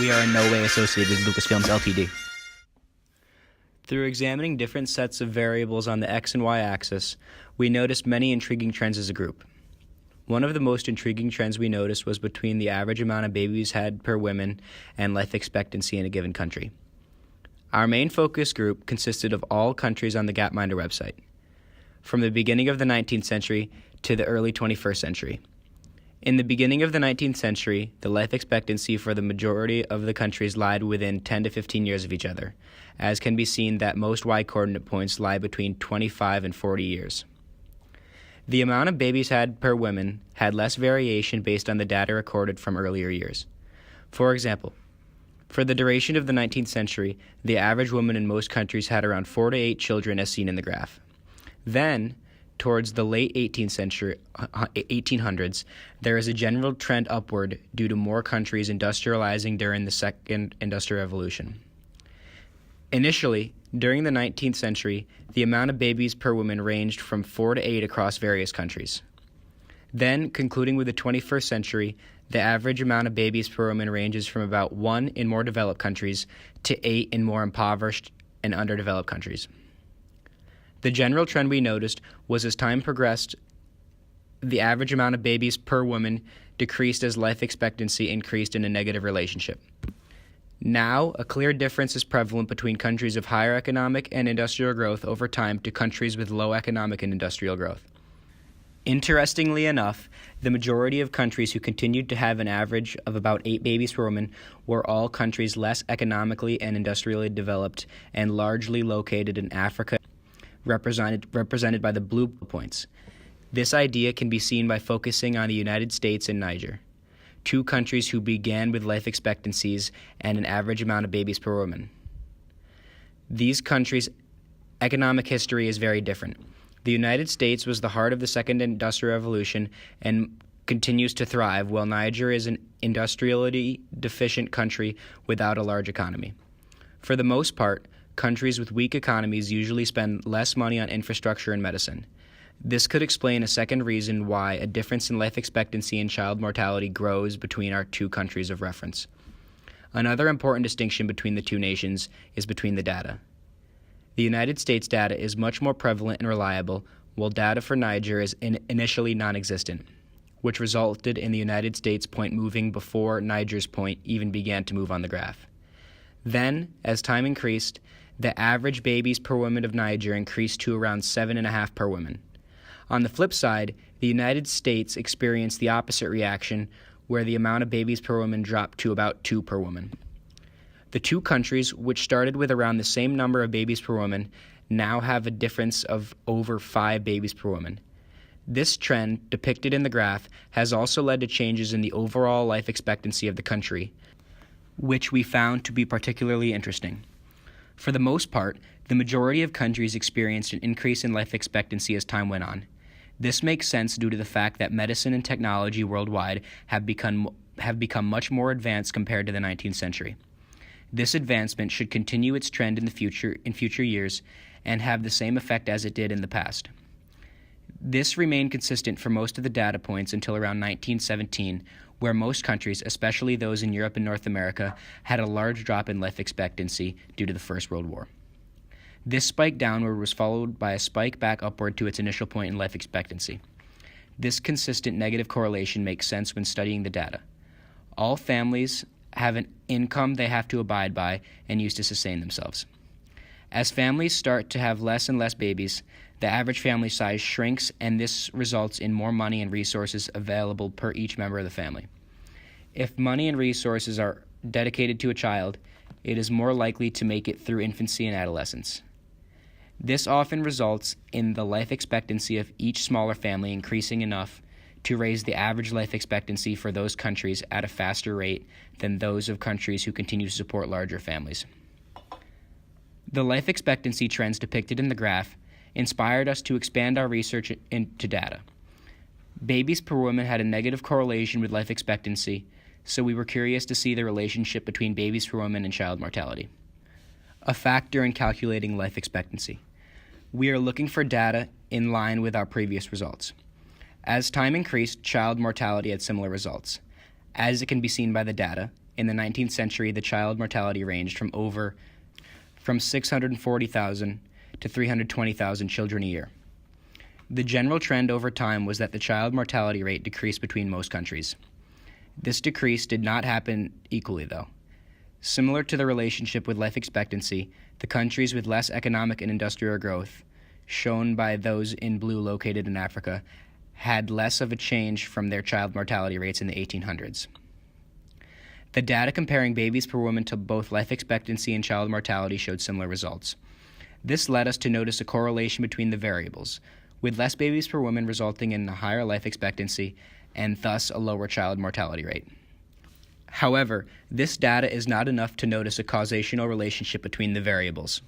We are in no way associated with Lucasfilms Ltd. Through examining different sets of variables on the X and Y axis, we noticed many intriguing trends as a group. One of the most intriguing trends we noticed was between the average amount of babies had per woman and life expectancy in a given country. Our main focus group consisted of all countries on the gapminder website, from the beginning of the 19th century to the early 21st century. In the beginning of the 19th century, the life expectancy for the majority of the countries lied within 10 to 15 years of each other, as can be seen that most y-coordinate points lie between 25 and 40 years. The amount of babies had per woman had less variation based on the data recorded from earlier years. For example, for the duration of the 19th century, the average woman in most countries had around 4 to 8 children as seen in the graph. Then, towards the late 1800s, there is a general trend upward due to more countries industrializing during the Second Industrial Revolution. Initially, during the 19th century, the amount of babies per woman ranged from 4 to 8 across various countries. Then, concluding with the 21st century, the average amount of babies per woman ranges from about 1 in more developed countries to 8 in more impoverished and underdeveloped countries. The general trend we noticed was as time progressed, the average amount of babies per woman decreased as life expectancy increased in a negative relationship. Now, a clear difference is prevalent between countries of higher economic and industrial growth over time to countries with low economic and industrial growth. Interestingly enough, the majority of countries who continued to have an average of about 8 babies per woman were all countries less economically and industrially developed and largely located in Africa, represented by the blue points. This idea can be seen by focusing on the United States and Niger, two countries who began with life expectancies and an average amount of babies per woman. These countries' economic history is very different. The United States was the heart of the Second Industrial Revolution and continues to thrive, while Niger is an industrially deficient country without a large economy. For the most part, countries with weak economies usually spend less money on infrastructure and medicine. This could explain a second reason why a difference in life expectancy and child mortality grows between our two countries of reference. Another important distinction between the two nations is between the data. The United States data is much more prevalent and reliable, while data for Niger is initially non-existent, which resulted in the United States point moving before Niger's point even began to move on the graph. Then, as time increased, the average babies per woman of Niger increased to around 7.5 per woman. On the flip side, the United States experienced the opposite reaction, where the amount of babies per woman dropped to about 2 per woman. The two countries, which started with around the same number of babies per woman, now have a difference of over 5 babies per woman. This trend, depicted in the graph, has also led to changes in the overall life expectancy of the country, which we found to be particularly interesting. For the most part, the majority of countries experienced an increase in life expectancy as time went on. This makes sense due to the fact that medicine and technology worldwide have become much more advanced compared to the 19th century. This advancement should continue its trend in future years and have the same effect as it did in the past. This remained consistent for most of the data points until around 1917, where most countries, especially those in Europe and North America, had a large drop in life expectancy due to the First World War. This spike downward was followed by a spike back upward to its initial point in life expectancy. This consistent negative correlation makes sense when studying the data. All families have an income they have to abide by and use to sustain themselves. As families start to have less and less babies, the average family size shrinks, and this results in more money and resources available per each member of the family. If money and resources are dedicated to a child, it is more likely to make it through infancy and adolescence. This often results in the life expectancy of each smaller family increasing enough to raise the average life expectancy for those countries at a faster rate than those of countries who continue to support larger families. The life expectancy trends depicted in the graph inspired us to expand our research into data. Babies per woman had a negative correlation with life expectancy, so we were curious to see the relationship between babies per woman and child mortality. A factor in calculating life expectancy. We are looking for data in line with our previous results. As time increased, child mortality had similar results. As it can be seen by the data, in the 19th century, the child mortality ranged from 640,000 to 320,000 children a year. The general trend over time was that the child mortality rate decreased between most countries. This decrease did not happen equally, though. Similar to the relationship with life expectancy, the countries with less economic and industrial growth, shown by those in blue located in Africa, had less of a change from their child mortality rates in the 1800s. The data comparing babies per woman to both life expectancy and child mortality showed similar results. This led us to notice a correlation between the variables, with less babies per woman resulting in a higher life expectancy and thus a lower child mortality rate. However, this data is not enough to notice a causational relationship between the variables.